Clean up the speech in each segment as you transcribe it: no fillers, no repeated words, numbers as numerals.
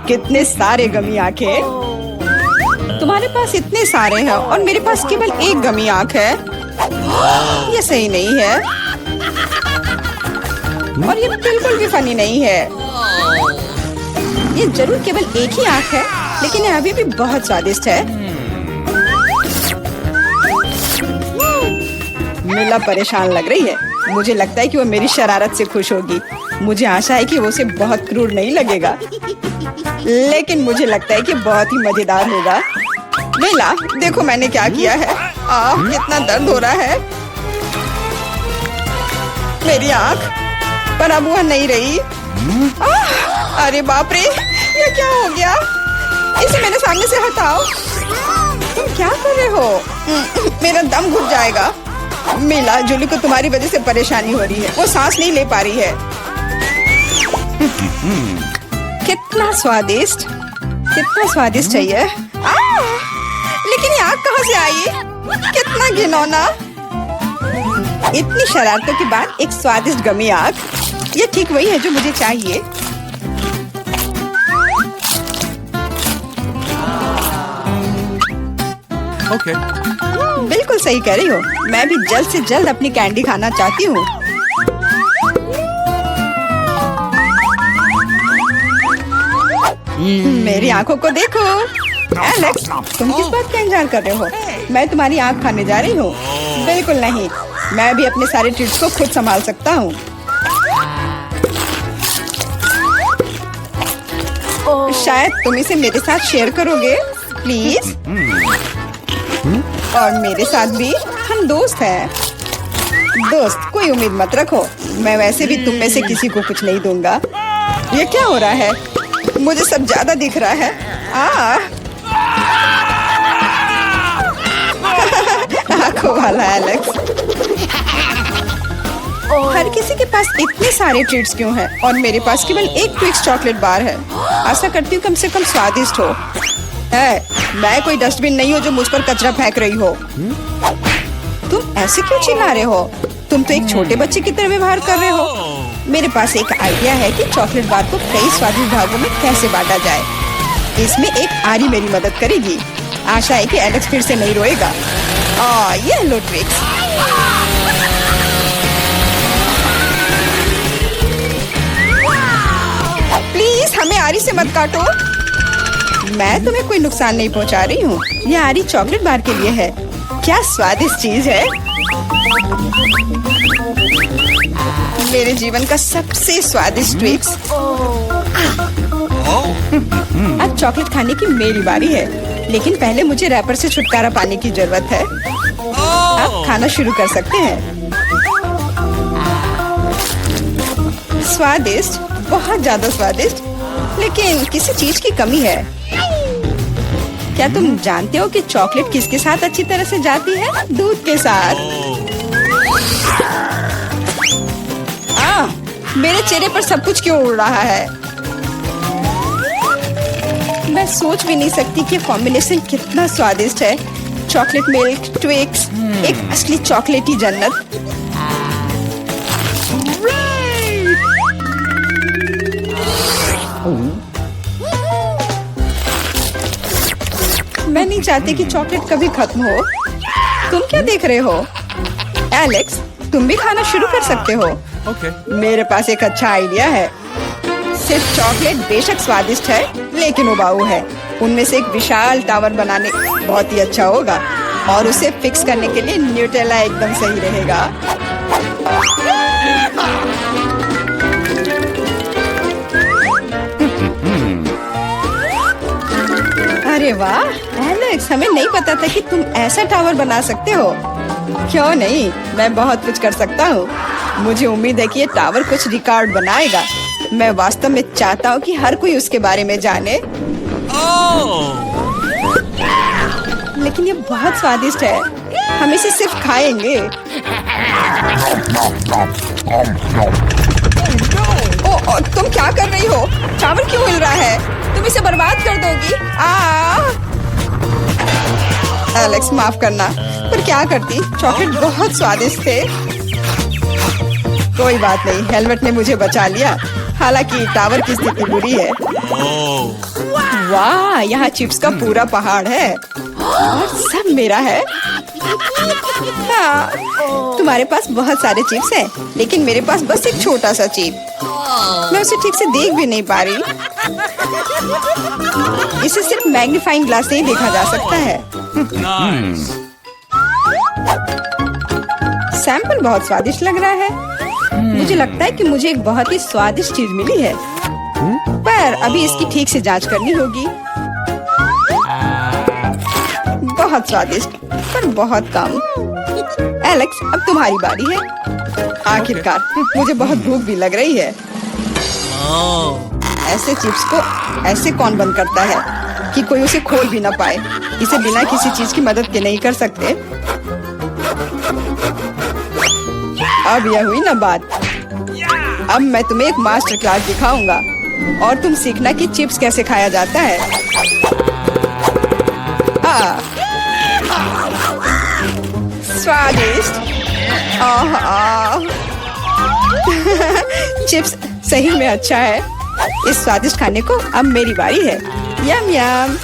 कितने सारे गमी आंखें। तुम्हारे पास इतने सारे हैं और मेरे पास केवल एक गमी आंख है। ये सही नहीं है और ये बिल्कुल भी फनी नहीं है। ये जरूर केवल एक ही आंख है, लेकिन ये अभी भी बहुत स्वादिष्ट है। मिला परेशान लग रही है। मुझे लगता है कि वो मेरी शरारत से खुश होगी। मुझे आशा है कि वो उसे बहुत क्रूर नहीं लगेगा, लेकिन मुझे लगता है कि बहुत ही मजेदार होगा। मिला, देखो मैंने क्या किया है। कितना दर्द हो रहा है। मेरी आंख, पर अब वह नहीं रही। अरे बाप रे, ये क्या हो गया? इसे मेरे सामने से हटाओ। तुम क्या कर रहे हो? मेरा दम घुट जाएगा। मिला, जूली को तुम्हारी वजह से परेशानी हो रही है। वो सांस नहीं ले पा रही है। कितना स्वादिष्ट, कितना स्वादिष्ट है ये। लेकिन ये आग कहाँ से आई? कितना घिनौना। इतनी शरारतों के बाद एक स्वादिष्ट गमी आग। ये ठीक वही है जो मुझे चाहिए। Okay. बिल्कुल सही कह रही हो। मैं भी जल्द से जल्द अपनी कैंडी खाना चाहती हूँ। मेरी आंखों को देखो। एलेक्स, तुम किस बात का इंतजार कर रहे हो? मैं तुम्हारी आंख खाने जा रही हूँ। बिल्कुल नहीं, मैं भी अपने सारे ट्रीट्स को खुद संभाल सकता हूँ। शायद तुम इसे मेरे साथ शेयर करोगे, प्लीज। और मेरे साथ भी, हम दोस्त हैं। दोस्त, कोई उम्मीद मत रखो। मैं वैसे भी तुम में से किसी को कुछ नहीं दूंगा। ये क्या हो रहा है? मुझे सब ज्यादा दिख रहा है। आंखों वाला एलेक्स। हर किसी के पास इतने सारे ट्रीट्स क्यों हैं और मेरे पास केवल एक ट्विक्स चॉकलेट बार है। आशा करती हूँ कम से कम स्वादिष्ट हो। मैं कोई डस्टबिन नहीं हूँ जो मुझ पर कचरा फेंक रही हो। तुम ऐसे क्यों चिल्ला रहे हो? तुम तो एक छोटे बच्चे की तरह व्यवहार कर रहे हो। मेरे पास एक आइडिया है कि चॉकलेट बार को कई स्वादिष्ट भागों में कैसे बांटा जाए। इसमें एक आरी मेरी मदद करेगी। आशा है कि एलेक्स फिर से नहीं रोएगा। ये लो ट्विक्स। प्लीज हमें आरी से मत काटो। मैं तुम्हें कोई नुकसान नहीं पहुंचा रही हूँ। ये आरी चॉकलेट बार के लिए है। क्या स्वादिष्ट चीज है। मेरे जीवन का सबसे स्वादिष्ट ट्विक्स। अब चॉकलेट खाने की मेरी बारी है, लेकिन पहले मुझे रैपर से छुटकारा पाने की जरूरत है। अब खाना शुरू कर सकते हैं। स्वादिष्ट, बहुत ज्यादा स्वादिष्ट, लेकिन किसी चीज की कमी है। क्या तुम जानते हो कि चॉकलेट किसके साथ अच्छी तरह से जाती है? दूध के साथ। मेरे चेहरे पर सब कुछ क्यों उड़ रहा है? मैं सोच भी नहीं सकती कि कॉम्बिनेशन कितना स्वादिष्ट है। चॉकलेट मिल्क ट्विक्स, एक असली चॉकलेटी जन्नत। मैं नहीं चाहती कि चॉकलेट कभी खत्म हो। तुम क्या देख रहे हो? एलेक्स, तुम भी खाना शुरू कर सकते हो। Okay. मेरे पास एक अच्छा आइडिया है। सिर्फ चॉकलेट बेशक स्वादिष्ट है, लेकिन उबाऊ है। उनमें से एक विशाल टावर बनाने बहुत ही अच्छा होगा, और उसे फिक्स करने के लिए न्यूटेला एकदम सही रहेगा। अरे वाह एलेक्स, हमें नहीं पता था कि तुम ऐसा टावर बना सकते हो। क्यों नहीं, मैं बहुत कुछ कर सकता हूँ। मुझे उम्मीद है कि ये टावर कुछ रिकॉर्ड बनाएगा। मैं वास्तव में चाहता हूँ कि हर कोई उसके बारे में जाने। लेकिन ये बहुत स्वादिष्ट है। हम इसे सिर्फ खाएंगे। तुम क्या कर रही हो? टावर क्यों हिल रहा है? तुम इसे बर्बाद कर दोगी। एलेक्स, माफ करना, पर क्या करती? चॉकलेट बहुत स्वादिष्ट थे। कोई बात नहीं, हेलमेट ने मुझे बचा लिया। हालांकि टावर की स्थिति बुरी है। वाह, यहाँ चिप्स का पूरा पहाड़ है और सब मेरा है। हाँ, तुम्हारे पास बहुत सारे चिप्स हैं, लेकिन मेरे पास बस एक छोटा सा चिप। मैं उसे ठीक से देख भी नहीं पा रही। इसे सिर्फ मैग्नीफाइंग ग्लास से ही देखा जा सकता है। सैंपल बहुत स्वादिष्ट लग रहा है। मुझे लगता है कि मुझे एक बहुत ही स्वादिष्ट चीज मिली है, पर अभी इसकी ठीक से जांच करनी होगी। बहुत स्वादिष्ट, पर बहुत कम। एलेक्स, अब तुम्हारी बारी है। आखिरकार मुझे बहुत भूख भी लग रही है। ऐसे चिप्स को ऐसे कौन बंद करता है कि कोई उसे खोल भी ना पाए। इसे बिना किसी चीज की मदद के नहीं कर सकते। अब यह हुई ना बात। अब मैं तुम्हें एक मास्टर क्लास दिखाऊंगा और तुम सीखना कि चिप्स कैसे खाया जाता है। स्वादिष्ट। चिप्स सही में अच्छा है। इस स्वादिष्ट खाने को अब मेरी बारी है। यम यम।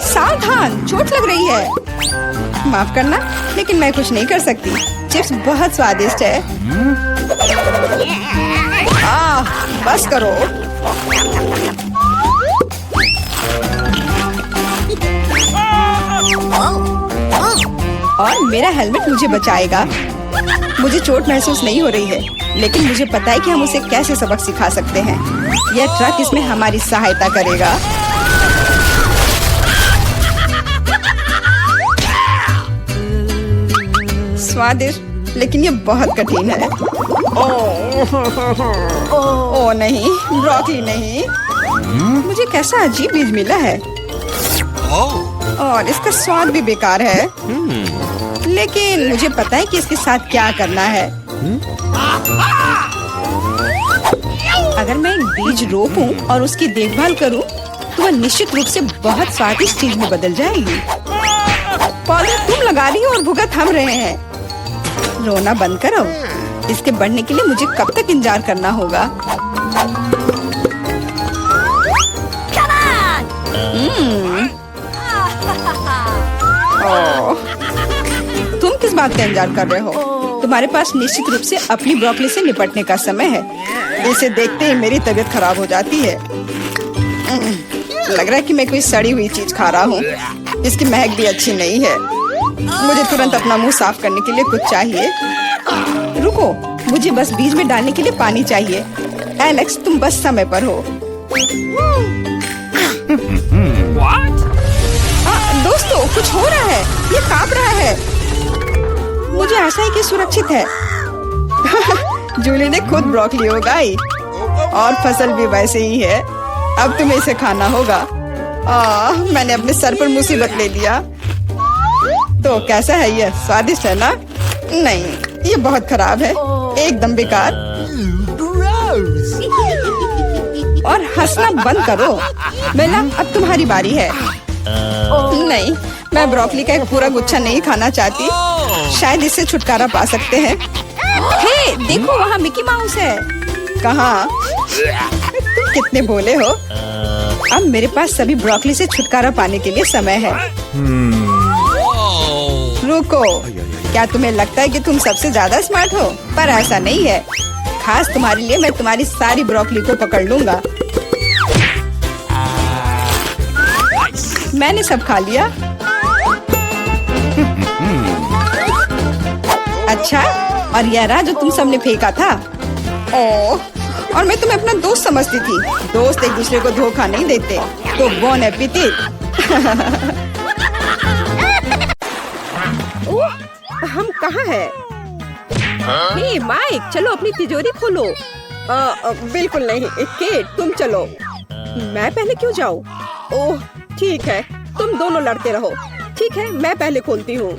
सावधान, चोट लग रही है। माफ करना, लेकिन मैं कुछ नहीं कर सकती। चिप्स बहुत स्वादिष्ट है। बस करो। और मेरा हेलमेट मुझे बचाएगा। मुझे चोट महसूस नहीं हो रही है, लेकिन मुझे पता है कि हम उसे कैसे सबक सिखा सकते हैं। यह ट्रक इसमें हमारी सहायता करेगा। स्वादिष्ट, लेकिन ये बहुत कठिन है। ओह नहीं, ब्रोकली नहीं। मुझे कैसा अजीब बीज मिला है और इसका स्वाद भी बेकार है। लेकिन मुझे पता है कि इसके साथ क्या करना है। अगर मैं एक बीज रोपूं और उसकी देखभाल करूं, तो वह निश्चित रूप से बहुत स्वादिष्ट चीज में बदल जाएगी। पौधे तुम लगा रही हो और भुगत हम रहे हैं। रोना बंद करो। इसके बढ़ने के लिए मुझे कब तक इंतजार करना होगा? तुम किस बात का इंतजार कर रहे हो? तुम्हारे पास निश्चित रूप से अपनी ब्रोकली से निपटने का समय है। इसे देखते ही मेरी तबीयत खराब हो जाती है। लग रहा है कि मैं कोई सड़ी हुई चीज खा रहा हूँ। इसकी महक भी अच्छी नहीं है। मुझे तुरंत अपना मुंह साफ करने के लिए कुछ चाहिए। रुको, मुझे बस बीज में डालने के लिए पानी चाहिए। एलेक्स, तुम बस समय पर हो। दोस्तों, कुछ हो रहा है। ये कांप रहा है। मुझे आशा है कि सुरक्षित है। जूली ने खुद ब्रोकली उगाई और फसल भी वैसे ही है। अब तुम्हें इसे खाना होगा। मैंने अपने सर पर मुसीबत ले लिया। तो कैसा है ये? स्वादिष्ट है ना? नहीं, ये बहुत खराब है, एकदम बेकार। और हंसना बंद करो। बेला, अब तुम्हारी बारी है। नहीं, मैं ब्रोकली का एक पूरा गुच्छा नहीं खाना चाहती। शायद इससे छुटकारा पा सकते हैं। हे, देखो वहाँ मिकी माउस है। कहाँ? तुम कितने भोले हो। अब मेरे पास सभी ब्रोकली से छुटकारा पाने के लिए समय है। रुको, क्या तुम्हें लगता है कि तुम सबसे ज्यादा स्मार्ट हो? पर ऐसा नहीं है। खास तुम्हारे लिए मैं तुम्हारी सारी ब्रोकली को पकड़ लूंगा। मैंने सब खा लिया। अच्छा, और यह रहा जो तुम सबने फेंका था। ओह, और मैं तुम्हें अपना दोस्त समझती थी। दोस्त एक दूसरे को धोखा नहीं देते। तो बोन एपेटिट। हम कहाँ हैं? हे माइक, चलो अपनी तिजोरी खोलो। बिल्कुल नहीं, केट तुम चलो। मैं पहले क्यों जाऊँ? ओह ठीक है, तुम दोनों लड़ते रहो। ठीक है, मैं पहले खोलती हूँ।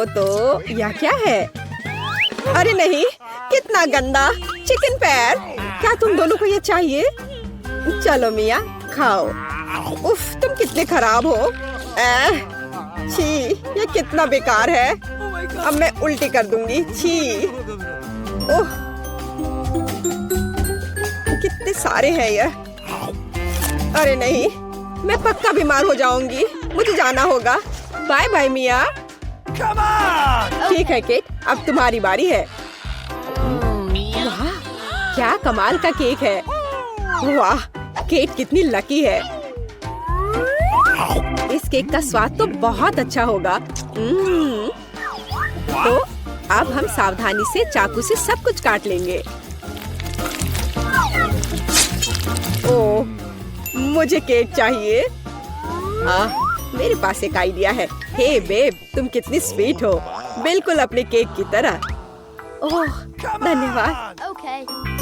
तो यह क्या है? अरे नहीं, कितना गंदा चिकन पैर। क्या तुम दोनों को ये चाहिए? चलो मिया, खाओ। उफ, तुम कितने खराब हो। छी, ये कितना बेकार है। अब मैं उल्टी कर दूंगी। छी, ओह, कितने सारे हैं ये। अरे नहीं, मैं पक्का बीमार हो जाऊंगी। मुझे जाना होगा। बाय बाय मिया। ठीक है केट, अब तुम्हारी बारी है। वाह, क्या कमाल का केक है। वाह, केट कितनी लकी है। इस केक का स्वाद तो बहुत अच्छा होगा। तो अब हम सावधानी से चाकू से सब कुछ काट लेंगे। ओह, मुझे केक चाहिए। मेरे पास एक आइडिया है। हे बेब, तुम कितनी स्वीट हो, बिल्कुल अपने केक की तरह। ओह, धन्यवाद।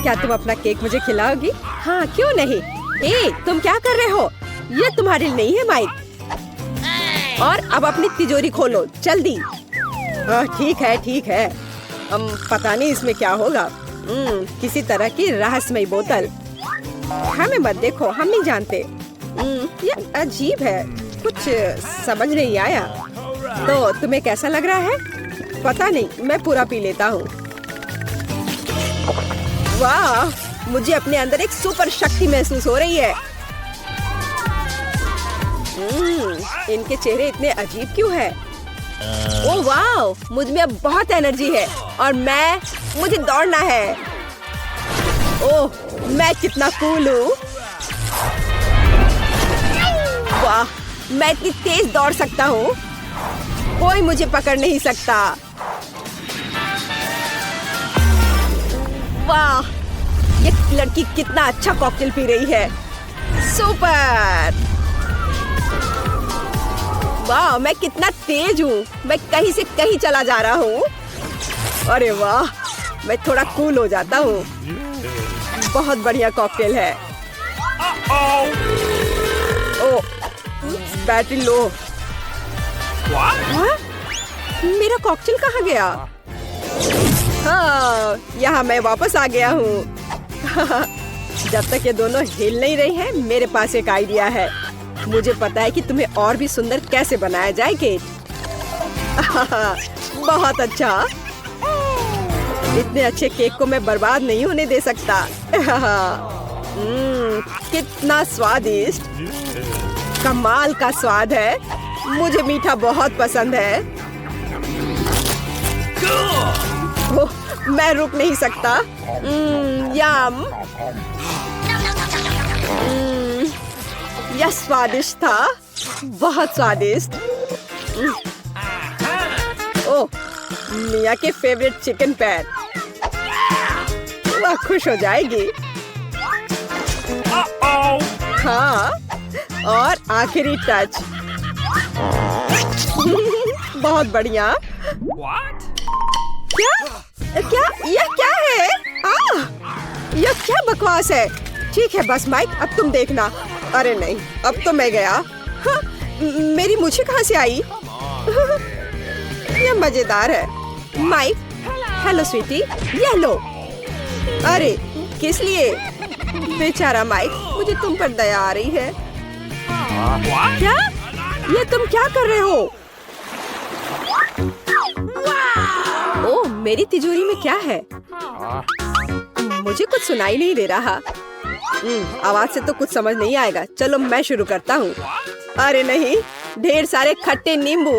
क्या तुम अपना केक मुझे खिलाओगी? हाँ, क्यों नहीं। हे, तुम क्या कर रहे हो? ये तुम्हारे लिए नहीं है माइक। और अब अपनी तिजोरी खोलो, जल्दी। ठीक है, ठीक है। पता नहीं इसमें क्या होगा। किसी तरह की रहस्यमयी बोतल। हमें मत देखो, हम नहीं जानते। ये अजीब है, कुछ समझ नहीं आया। तो तुम्हें कैसा लग रहा है? पता नहीं, मैं पूरा पी लेता हूँ। वाह, मुझे अपने अंदर एक सुपर शक्ति महसूस हो रही है। इनके चेहरे इतने अजीब क्यों है? ओह वाह, मुझ में अब बहुत एनर्जी है और मुझे दौड़ना है। ओह, मैं कितना कूल हूँ। वाह, मैं इतनी तेज दौड़ सकता हूँ, कोई मुझे पकड़ नहीं सकता। वाह, ये लड़की कितना अच्छा कॉकटेल पी रही है। सुपर। वाह, मैं कितना तेज हूँ, मैं कहीं से कहीं चला जा रहा हूँ। अरे वाह, मैं थोड़ा कूल हो जाता हूँ। बहुत बढ़िया कॉकटेल है। ओह, बैटरी लो। हाँ? मेरा कॉकटेल कहाँ गया? हाँ, यहाँ मैं वापस आ गया हूँ। जब तक ये दोनों हिल नहीं रही हैं, मेरे पास एक आइडिया है। मुझे पता है कि तुम्हें और भी सुंदर कैसे बनाया जाए केक। बहुत अच्छा। इतने अच्छे केक को मैं बर्बाद नहीं होने दे सकता। कितना स्वादिष्ट, कमाल का स्वाद है। मुझे मीठा बहुत पसंद है। ओह, मैं रुक नहीं सकता। यम। यह स्वादिष्ट था, बहुत स्वादिष्ट। ओह, मिया के फेवरेट चिकन पैर। वह खुश हो जाएगी। हाँ, और आखिरी टच। बहुत बढ़िया। क्या यह क्या है? यह क्या बकवास है? ठीक है बस माइक, अब तुम देखना। अरे नहीं, अब तो मैं गया। हाँ, मेरी मुझे कहाँ से आई? यह मजेदार है। माइक, हेलो स्वीटी, ये लो। अरे किस लिए? बेचारा माइक, मुझे तुम पर दया आ रही है। क्या? ये तुम क्या कर रहे हो? ओह, मेरी तिजोरी में क्या है? मुझे कुछ सुनाई नहीं दे रहा। आवाज से तो कुछ समझ नहीं आएगा। चलो मैं शुरू करता हूँ। अरे नहीं, ढेर सारे खट्टे नींबू।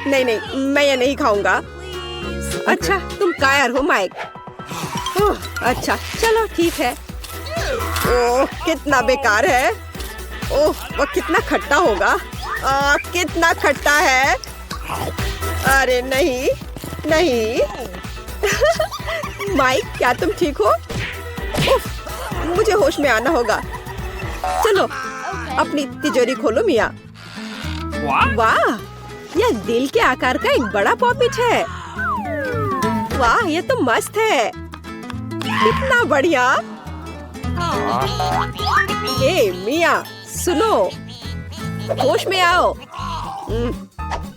नहीं नहीं, मैं ये नहीं खाऊंगा। अच्छा, तुम कायर हो माइक। अच्छा, चलो ठीक है। ओह, कितना बेकार है। ओह, वो कितना खट्टा होगा। कितना खट्टा है। अरे नहीं नहीं। माइक, क्या तुम ठीक हो? मुझे होश में आना होगा। चलो अपनी तिजोरी खोलो मिया। वाह, यह दिल के आकार का एक बड़ा पॉपिट है। वाह, ये तो मस्त है। कितना बढ़िया। ए मिया, सुनो, होश में आओ।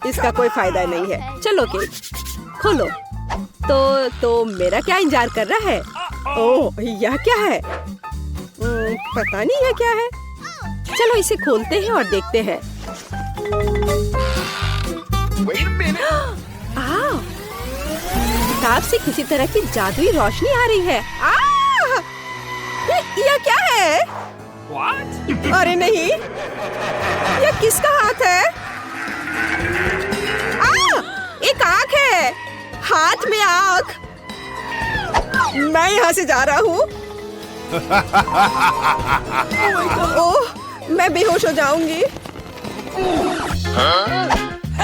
इसका कोई फायदा नहीं है। चलो केक खोलो। तो मेरा क्या इंतजार कर रहा है? ओह, यह क्या है? पता नहीं यह क्या है। चलो इसे खोलते हैं और देखते हैं। किताब से किसी तरह की जादुई रोशनी आ रही है। यह क्या है? What? अरे नहीं, यह किसका हाथ है? एक आँख है, हाथ में आँख। मैं यहाँ से जा रहा हूँ। ओह, मैं बेहोश हो जाऊंगी।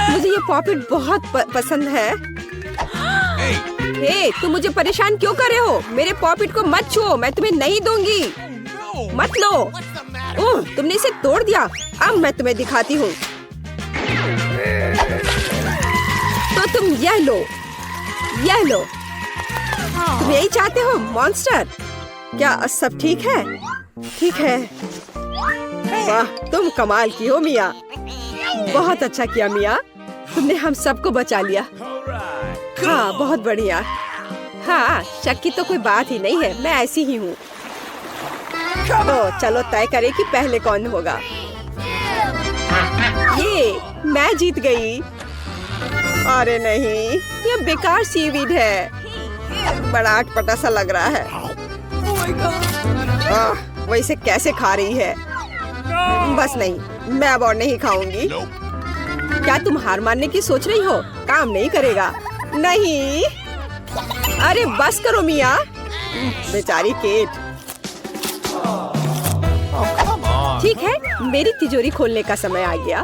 मुझे ये पॉपिट बहुत पसंद है। हे, तुम मुझे परेशान क्यों कर रहे हो? मेरे पॉपिट को मत छुओ, मैं तुम्हें नहीं दूंगी। मत लो। ओह, तुमने इसे तोड़ दिया। अब मैं तुम्हें दिखाती हूँ। तो तुम यह लो, यह लो। तुम यही चाहते हो मॉन्स्टर? क्या सब ठीक है? ठीक है। वाह, तुम कमाल की हो मिया। बहुत अच्छा किया मिया, तुमने हम सबको बचा लिया। हाँ, बहुत बढ़िया। हाँ, शक की तो कोई बात ही नहीं है, मैं ऐसी ही हूँ। तो चलो तय करें कि पहले कौन होगा। ये मैं जीत गई। अरे नहीं, ये बेकार सीवीड है। बड़ा अटपटा सा लग रहा है। वो इसे कैसे खा रही है? बस नहीं, मैं अब और नहीं खाऊंगी। क्या तुम हार मानने की सोच रही हो? काम नहीं करेगा। नहीं, अरे बस करो मिया। बेचारी केट। ठीक है, मेरी तिजोरी खोलने का समय आ गया।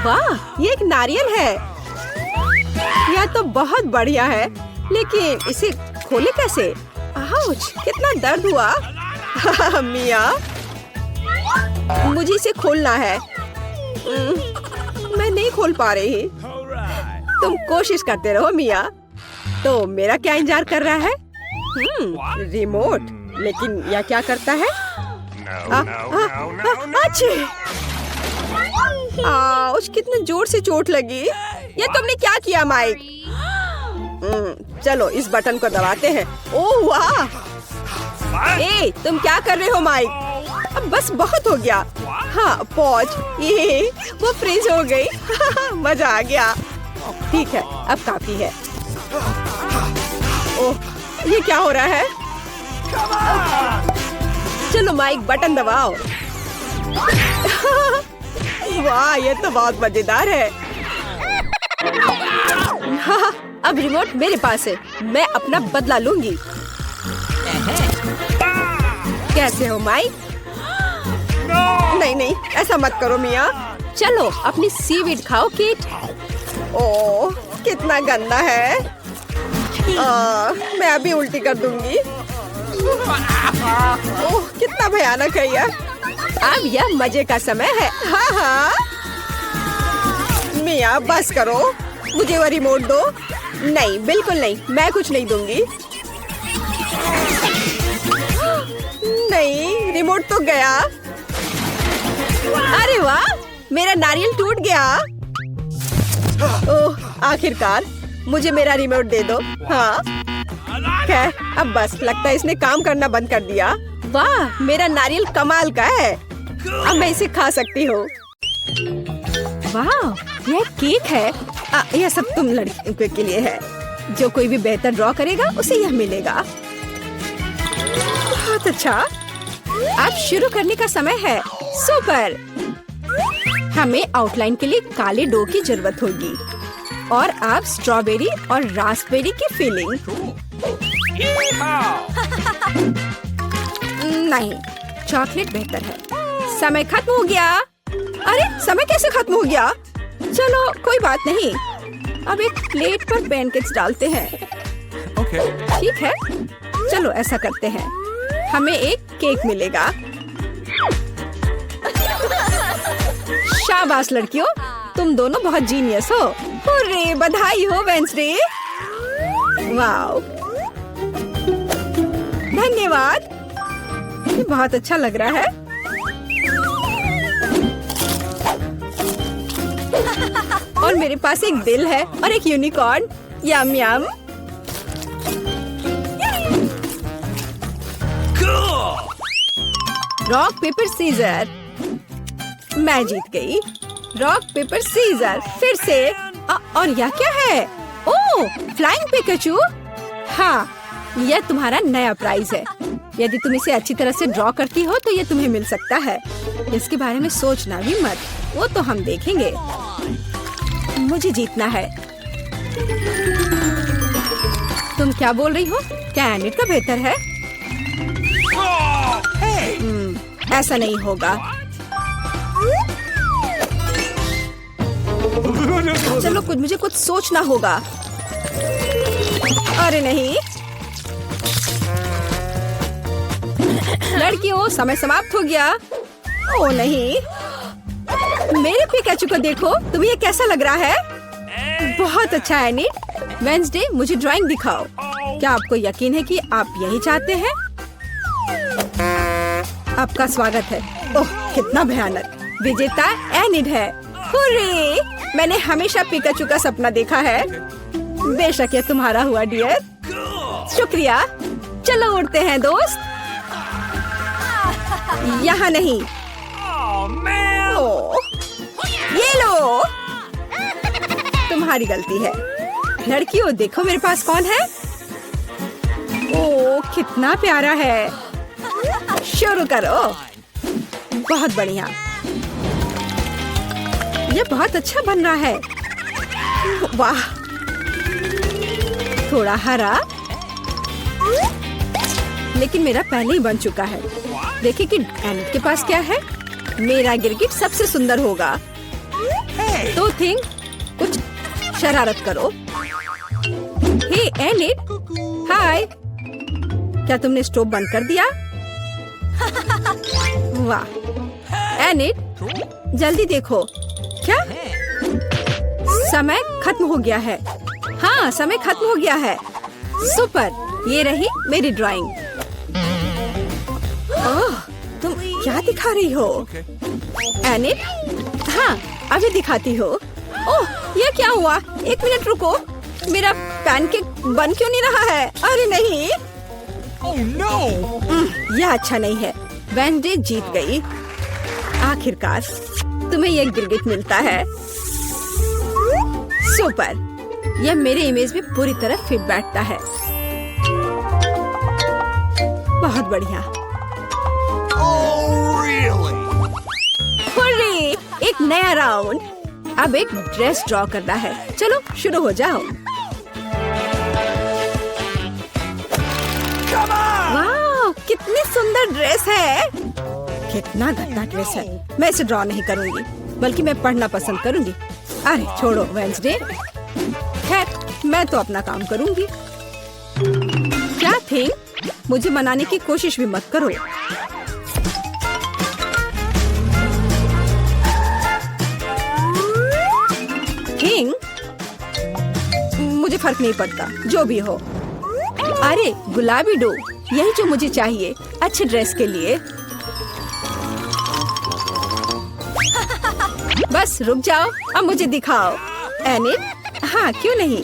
वाह, ये एक नारियल है। यह तो बहुत बढ़िया है, लेकिन इसे खोले कैसे? आउच, कितना दर्द हुआ। मिया, मुझे इसे खोलना है। मैं नहीं खोल पा रही। तुम कोशिश करते रहो मिया। तो मेरा क्या इंतजार कर रहा है? रिमोट। लेकिन यह क्या करता है? आउच, कितने जोर से चोट लगी। ये तुमने क्या किया माइक? चलो इस बटन को दबाते हैं। ओह वाह! ए, तुम क्या कर रहे हो माइक? अब बस बहुत हो गया। हाँ, पॉज। ये वो फ्रीज हो गई। मजा आ गया। ठीक है, अब काफी है। ओह, ये क्या हो रहा है? चलो माइक, बटन दबाओ। वाह, ये तो बहुत मजेदार है। हाँ, अब रिमोट मेरे पास है। मैं अपना बदला लूंगी। कैसे हो माइक? नहीं नहीं, ऐसा मत करो मिया। चलो अपनी सीवीड खाओ किट। ओह, कितना गंदा है। मैं अभी उल्टी कर दूंगी। ओह, कितना भयानक है यह। अब यह मजे का समय है। हाँ हाँ मिया, बस करो। मुझे वो रिमोट दो। नहीं, बिल्कुल नहीं, मैं कुछ नहीं दूंगी। नहीं, रिमोट तो गया। अरे वाह, मेरा नारियल टूट गया। ओह, आखिरकार मुझे मेरा रिमोट दे दो। हाँ, खैर, अब बस लगता है इसने काम करना बंद कर दिया। वाह, मेरा नारियल कमाल का है। अब मैं इसे खा सकती हूँ। वाह, यह केक है। यह सब तुम लड़कियों के लिए है। जो कोई भी बेहतर ड्रॉ करेगा उसे यह मिलेगा। बहुत अच्छा। अब शुरू करने का समय है। सुपर। हमें आउटलाइन के लिए काले डो की जरूरत होगी और अब स्ट्रॉबेरी और रास्पबेरी की फिलिंग। नहीं, चॉकलेट बेहतर है। समय खत्म हो गया। अरे, समय कैसे खत्म हो गया? चलो कोई बात नहीं। अब एक प्लेट पर पैनकेक्स डालते हैं। ठीक है, चलो ऐसा करते हैं। हमें एक केक मिलेगा। शाबाश लड़कियों, तुम दोनों बहुत जीनियस हो। हुर्रे, बधाई हो वेंसडे। वाओ, धन्यवाद। ये बहुत अच्छा लग रहा है। और मेरे पास एक दिल है और एक unicorn. Yum yum. Rock paper scissor. मैं जीत गई। Rock paper scissor. फिर से। और यह क्या है? Oh, flying Pikachu. हाँ, यह तुम्हारा नया प्राइज है। यदि तुम इसे अच्छी तरह से ड्रॉ करती हो तो ये तुम्हें मिल सकता है। इसके बारे में सोचना भी मत, वो तो हम देखेंगे। मुझे जीतना है। तुम क्या बोल रही हो? क्या एनिट का बेहतर है? ऐसा नहीं होगा। चलो मुझे कुछ सोचना होगा। अरे नहीं, लड़कियों समय समाप्त हो गया। ओ नहीं, मेरे पिकाचू को देखो, तुम्हें ये कैसा लग रहा है? बहुत अच्छा है एनिट। वेंसडे, मुझे ड्राइंग दिखाओ। क्या आपको यकीन है कि आप यही चाहते हैं? आपका स्वागत है। ओह, कितना भयानक। विजेता एनिट है। हुर्रे! मैंने हमेशा पिकाचू का सपना देखा है। बेशक ये तुम्हारा हुआ डियर। शुक्रिया। चलो उड़ते हैं दोस्त। यहाँ नहीं। ओह, ये लो। तुम्हारी गलती है। लड़कियों देखो मेरे पास कौन है। ओह, कितना प्यारा है। शुरू करो। बहुत बढ़िया। ये बहुत अच्छा बन रहा है। वाह, थोड़ा हरा, लेकिन मेरा पहले ही बन चुका है। देखिए कि एनिट के पास क्या है। मेरा गिरगिट सबसे सुंदर होगा। तो थिंक, कुछ शरारत करो। हे एनिट, हाय। क्या तुमने स्टोव बंद कर दिया? वाह एनिट, जल्दी देखो। क्या समय खत्म हो गया है? हाँ, समय खत्म हो गया है। सुपर, ये रही मेरी ड्राइंग। ओह, तुम क्या दिखा रही हो एनिट? हाँ, अभी दिखाती हो। ओह, ये क्या हुआ? एक मिनट रुको। मेरा पैनकेक बन क्यों नहीं रहा है? अरे नहीं। Oh no! यह अच्छा नहीं है। वेंसडे जीत गई। आखिरकार तुम्हें यह गिरगिट मिलता है। सुपर, यह मेरे इमेज में पूरी तरह फिट बैठता है। बहुत बढ़िया। Oh really? हुर्रे! एक नया राउंड। अब एक ड्रेस ड्रॉ करना है। चलो शुरू हो जाओ। वाह, कितनी सुंदर ड्रेस है। कितना गंदा ड्रेस है। मैं इसे ड्रॉ नहीं करूंगी, बल्कि मैं पढ़ना पसंद करूंगी। अरे छोड़ो वेंसडे। खैर, मैं तो अपना काम करूंगी। क्या थी? मुझे मनाने की कोशिश भी मत करो। थिंग, मुझे फर्क नहीं पड़ता, जो भी हो। अरे गुलाबी डो, यही जो मुझे चाहिए अच्छे ड्रेस के लिए। बस रुक जाओ, अब मुझे दिखाओ एनिट। हाँ, क्यों नहीं।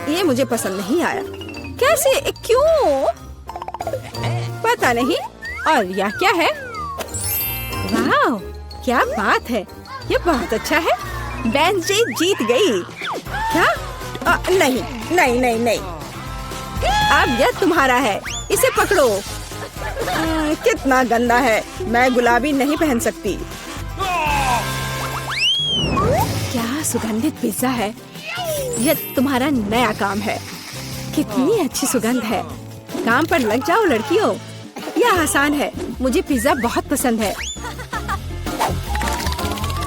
ये मुझे पसंद नहीं आया। कैसे? क्यों? पता नहीं। और यह क्या है? वाह, क्या बात है। ये बहुत अच्छा है। वेंसडे जीत गई। क्या? नहीं नहीं नहीं नहीं। अब यह तुम्हारा है। इसे पकड़ो। कितना गंदा है। मैं गुलाबी नहीं पहन सकती। क्या सुगंधित पिज्जा है। यह तुम्हारा नया काम है। कितनी अच्छी सुगंध है। काम पर लग जाओ लड़कियों। यह आसान है। मुझे पिज्जा बहुत पसंद है।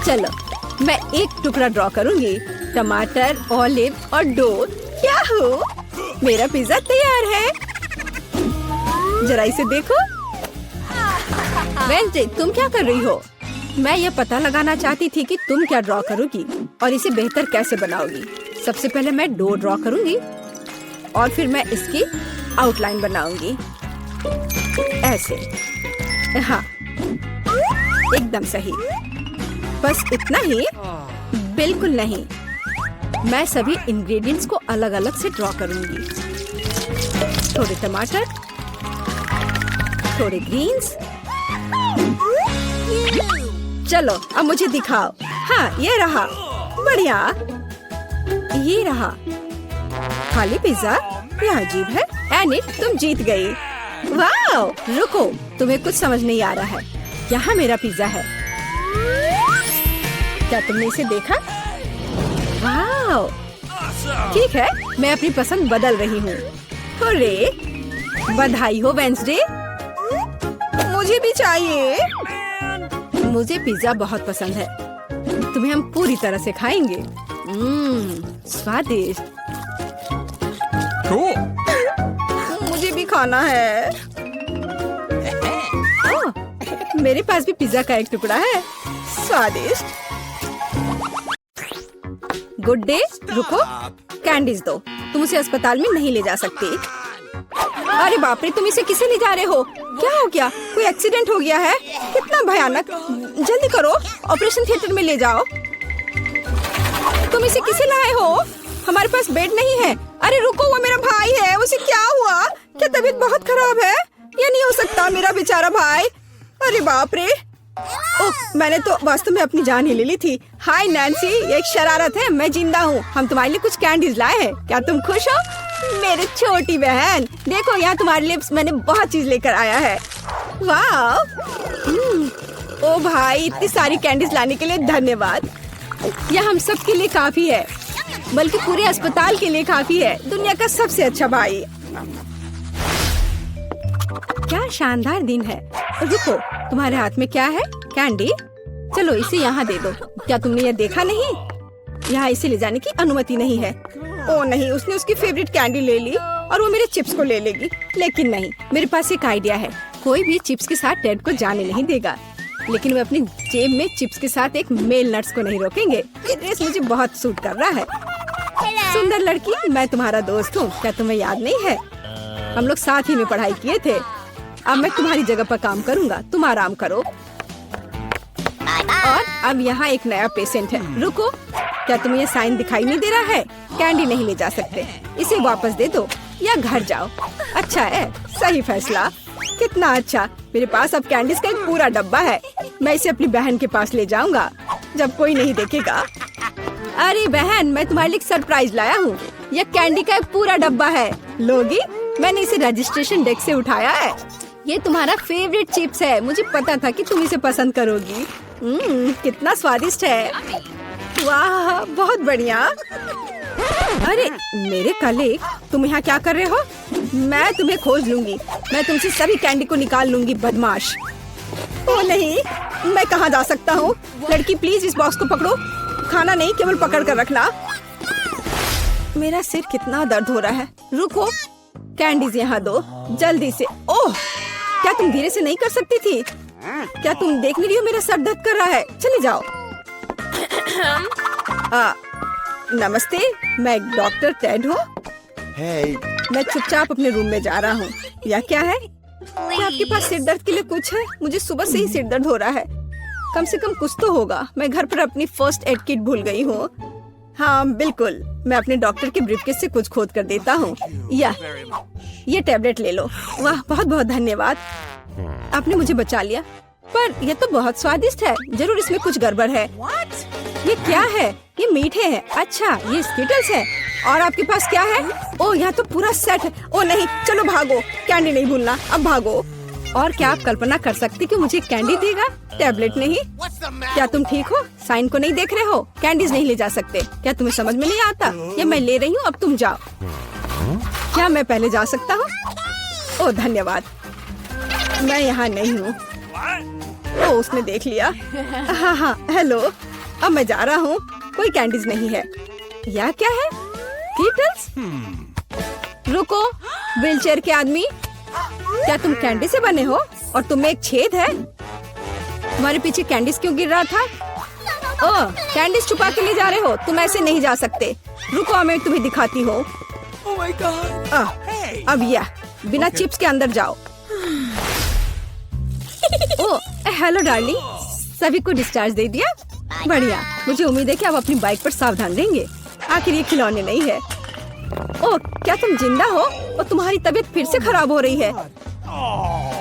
चलो, मैं एक टुकड़ा ड्रॉ करूंगी। टमाटर, ऑलिव और डो। क्या हो? मेरा पिज्जा तैयार है। जरा इसे देखो। वेंसडे, तुम क्या कर रही हो? मैं यह पता लगाना चाहती थी कि तुम क्या ड्रॉ करोगी और इसे बेहतर कैसे बनाओगी। सबसे पहले मैं डो ड्रॉ करूंगी और फिर मैं इसकी आउटलाइन बनाऊंगी। ऐसे। हाँ, एकदम सही। बस इतना ही? बिल्कुल नहीं। मैं सभी इंग्रेडिएंट्स को अलग अलग से ड्रॉ करूंगी। थोड़े टमाटर, थोड़े ग्रीन्स। चलो अब मुझे दिखाओ। हाँ, ये रहा। बढ़िया। ये रहा। खाली पिज्जा? ये अजीब है। एनिक, तुम जीत गई। वाओ! रुको, तुम्हें कुछ समझ नहीं आ रहा है। यहाँ मेरा पिज्जा है। क्या तुमने इसे देखा? वाओ! ठीक है, मैं अपनी पसंद बदल रही हूँ। अरे, बधाई हो वेंसडे। मुझे भी चाहिए। मुझे पिज्जा बहुत पसंद है। तुम्हें हम पूरी तरह से खाएंगे। स्वादिष्ट। Cool. मुझे भी खाना है। ओह, मेरे पास भी पिज्जा का एक टुकड़ा है। स्वादिष्ट। Good day. रुको, कैंडीज दो। तुम उसे अस्पताल में नहीं ले जा सकती। अरे बाप रे, तुम इसे किसे ले जा रहे हो? क्या हो गया? कोई एक्सीडेंट हो गया है? कितना भयानक। जल्दी करो, ऑपरेशन थिएटर में ले जाओ। तुम इसे किसे लाए हो? हमारे पास बेड नहीं है। अरे रुको, वो मेरा भाई है। उसे क्या हुआ? क्या तबीयत बहुत खराब है? ये नहीं हो सकता, मेरा बेचारा भाई। अरे बाप रे। ओह, मैंने तो वास्तव में अपनी जान ही ले ली थी। हाय नैन्सी, ये एक शरारत है। मैं जिंदा हूँ। हम तुम्हारे लिए कुछ कैंडीज लाए हैं। क्या तुम खुश हो? मेरी छोटी बहन, देखो यहाँ तुम्हारे लिए मैंने बहुत चीज लेकर आया है। वाह! ओ भाई, इतनी सारी कैंडीज लाने के लिए धन्यवाद। यह हम सब के लिए काफी है, बल्कि पूरे अस्पताल के लिए काफी है। दुनिया का सबसे अच्छा भाई। क्या शानदार दिन है। रुको, तुम्हारे हाथ में क्या है? कैंडी? चलो इसे यहाँ दे दो। क्या तुमने यह देखा नहीं? यहाँ इसे ले जाने की अनुमति नहीं है। ओ नहीं, उसने उसकी फेवरेट कैंडी ले ली और वो मेरे चिप्स को ले लेगी। लेकिन नहीं, मेरे पास एक आइडिया है। कोई भी चिप्स के साथ टेड को जाने नहीं देगा, लेकिन वे अपनी जेब में चिप्स के साथ एक मेल नट्स को नहीं रोकेंगे। ये ड्रेस मुझे बहुत सूट कर रहा है। सुंदर लड़की, मैं तुम्हारा दोस्त हूँ। क्या तुम्हें याद नहीं है? हम लोग साथ ही में पढ़ाई किए थे। अब मैं तुम्हारी जगह पर काम करूँगा, तुम आराम करो। और अब यहाँ एक नया पेशेंट है। रुको, क्या तुम्हें ये साइन दिखाई नहीं दे रहा है? कैंडी नहीं ले जा सकते। इसे वापस दे दो या घर जाओ। अच्छा है, सही फैसला। कितना अच्छा। मेरे पास अब कैंडीज का एक पूरा डब्बा है। मैं इसे अपनी बहन के पास ले जाऊंगा जब कोई नहीं देखेगा। अरे बहन, मैं तुम्हारे लिए सरप्राइज लाया हूँ। यह कैंडी का एक पूरा डब्बा है। लोगी? मैंने इसे रजिस्ट्रेशन डेस्क से उठाया है। ये तुम्हारा फेवरेट चिप्स है। मुझे पता था कि तुम इसे पसंद करोगी। कितना स्वादिष्ट है। वाह, बहुत बढ़िया। अरे मेरे कलीग, तुम यहाँ क्या कर रहे हो? मैं तुम्हें खोज लूंगी। मैं तुमसे सभी कैंडी को निकाल लूंगी, बदमाश। ओ नहीं, मैं कहाँ जा सकता हूँ? लड़की प्लीज इस बॉक्स को पकड़ो। खाना नहीं, केवल पकड़ कर रखना। मेरा सिर कितना दर्द हो रहा है। रुको, कैंडीज यहाँ दो जल्दी से। ओह, क्या तुम धीरे से नहीं कर सकती थी? क्या तुम देख नहीं रही हो मेरा सर दर्द कर रहा है? चले जाओ। नमस्ते, मैं डॉक्टर टेड हूँ। मैं चुपचाप अपने रूम में जा रहा हूँ। यह क्या है? क्या आपके पास सिर दर्द के लिए कुछ है? मुझे सुबह से ही सिर दर्द हो रहा है। कम से कम कुछ तो होगा। मैं घर पर अपनी फर्स्ट एड किट भूल गई हूँ। हाँ बिल्कुल, मैं अपने डॉक्टर के ब्रीफकेस से कुछ खोद कर देता हूँ। ये टैबलेट ले लो। वाह, बहुत बहुत धन्यवाद, आपने मुझे बचा लिया। पर यह तो बहुत स्वादिष्ट है। जरूर इसमें कुछ गड़बड़ है। ये क्या है? ये मीठे हैं। अच्छा, ये स्किटल्स है। और आपके पास क्या है? ओह, यहाँ तो पूरा सेट है। ओह नहीं, चलो भागो। कैंडी नहीं भूलना, अब भागो। और क्या आप कल्पना कर सकती कि मुझे कैंडी देगा, टैबलेट नहीं? क्या तुम ठीक हो? साइन को नहीं देख रहे हो? कैंडीज नहीं ले जा सकते। क्या तुम्हें समझ में नहीं आता? ये मैं ले रही हूँ, अब तुम जाओ। क्या मैं पहले जा सकता हूँ? ओह धन्यवाद, मैं यहाँ नहीं हूँ। ओह, उसने देख लिया। हाँ हाँ, हेलो। अब मैं जा रहा हूँ। कोई कैंडीज नहीं है। यह क्या है? कीटल्स? रुको, व्हीलचेयर के आदमी, क्या तुम कैंडी से बने हो? और तुम में एक छेद है। तुम्हारे पीछे कैंडीज क्यों गिर रहा था? ओह, कैंडीज छुपा के ले जा रहे हो? तुम ऐसे नहीं जा सकते। रुको, मैं तुम्हें दिखाती हूँ। Oh my God. अब यह बिना चिप्स के अंदर जाओ। ओह, हेलो डार्लिंग, सभी को डिस्चार्ज दे दिया? बढ़िया, मुझे उम्मीद है कि आप अपनी बाइक पर सावधान रहेंगे। आखिर ये खिलौने नहीं है। ओह, क्या तुम जिंदा हो? और तुम्हारी तबीयत फिर से खराब हो रही है।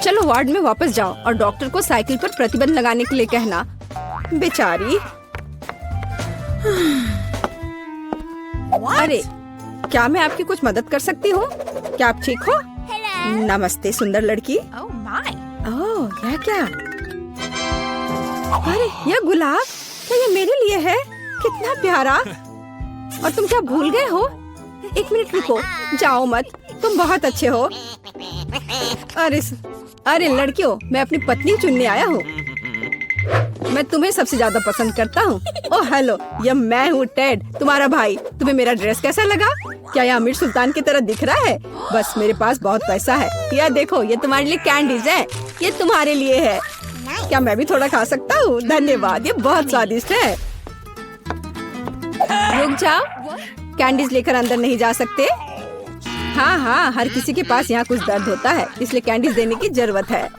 चलो वार्ड में वापस जाओ और डॉक्टर को साइकिल पर प्रतिबंध लगाने के लिए कहना। बेचारी। अरे क्या मैं आपकी कुछ मदद कर सकती हूँ? क्या आप ठीक हो? नमस्ते सुंदर लड़की। Oh my. ओह, यह क्या? अरे यह गुलाब, क्या ये मेरे लिए है? कितना प्यारा। और तुम क्या भूल गए हो? एक मिनट रुको, जाओ मत, तुम बहुत अच्छे हो। अरे लड़कियों, मैं अपनी पत्नी चुनने आया हूँ। मैं तुम्हें सबसे ज्यादा पसंद करता हूँ। ओह हेलो, यह मैं हूँ टेड, तुम्हारा भाई। तुम्हें मेरा ड्रेस कैसा लगा? क्या यह अमीर सुल्तान की तरह दिख रहा है? बस मेरे पास बहुत पैसा है। यह देखो, ये तुम्हारे लिए कैंडीज है। ये तुम्हारे लिए है। क्या मैं भी थोड़ा खा सकता हूँ? धन्यवाद, ये बहुत स्वादिष्ट है। रुक जाओ, कैंडीज लेकर अंदर नहीं जा सकते। हाँ, हर किसी के पास यहाँ कुछ दर्द होता है, इसलिए कैंडीज देने की जरूरत है।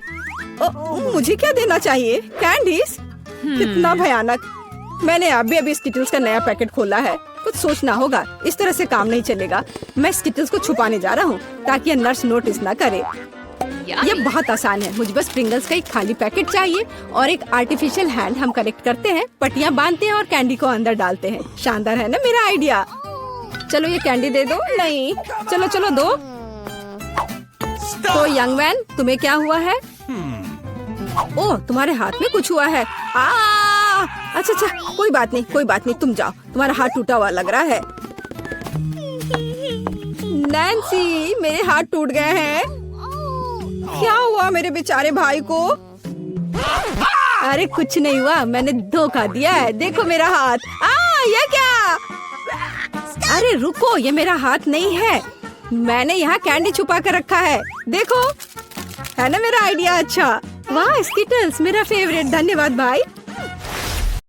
मुझे क्या देना चाहिए? कैंडीज? कितना भयानक। मैंने अभी स्किटल्स का नया पैकेट खोला है। कुछ सोचना होगा, इस तरह से काम नहीं चलेगा। मैं स्किटल्स को छुपाने जा रहा हूँ ताकि ये नर्स नोटिस ना करे। ये बहुत आसान है, मुझे बस प्रिंगल्स का एक खाली पैकेट चाहिए और एक आर्टिफिशियल हैंड। हम कलेक्ट करते हैं, पट्टियाँ बांधते हैं और कैंडी को अंदर डालते हैं। शानदार है ना मेरा आइडिया? चलो ये कैंडी दे दो। नहीं, चलो दो। तो यंग मैन, तुम्हें क्या हुआ है? ओह, तुम्हारे हाथ में कुछ हुआ है। अच्छा, कोई बात नहीं, तुम जाओ। तुम्हारा हाथ टूटा हुआ लग रहा है। नैन्सी, मेरे हाथ टूट गए हैं। क्या हुआ मेरे बेचारे भाई को? अरे कुछ नहीं हुआ, मैंने धोखा दिया है। देखो मेरा हाथ। ये क्या? अरे रुको, ये मेरा हाथ नहीं है। मैंने यहाँ कैंडी छुपा कर रखा है। देखो, है ना मेरा आइडिया अच्छा? वाह, स्किटल्स मेरा फेवरेट। धन्यवाद भाई।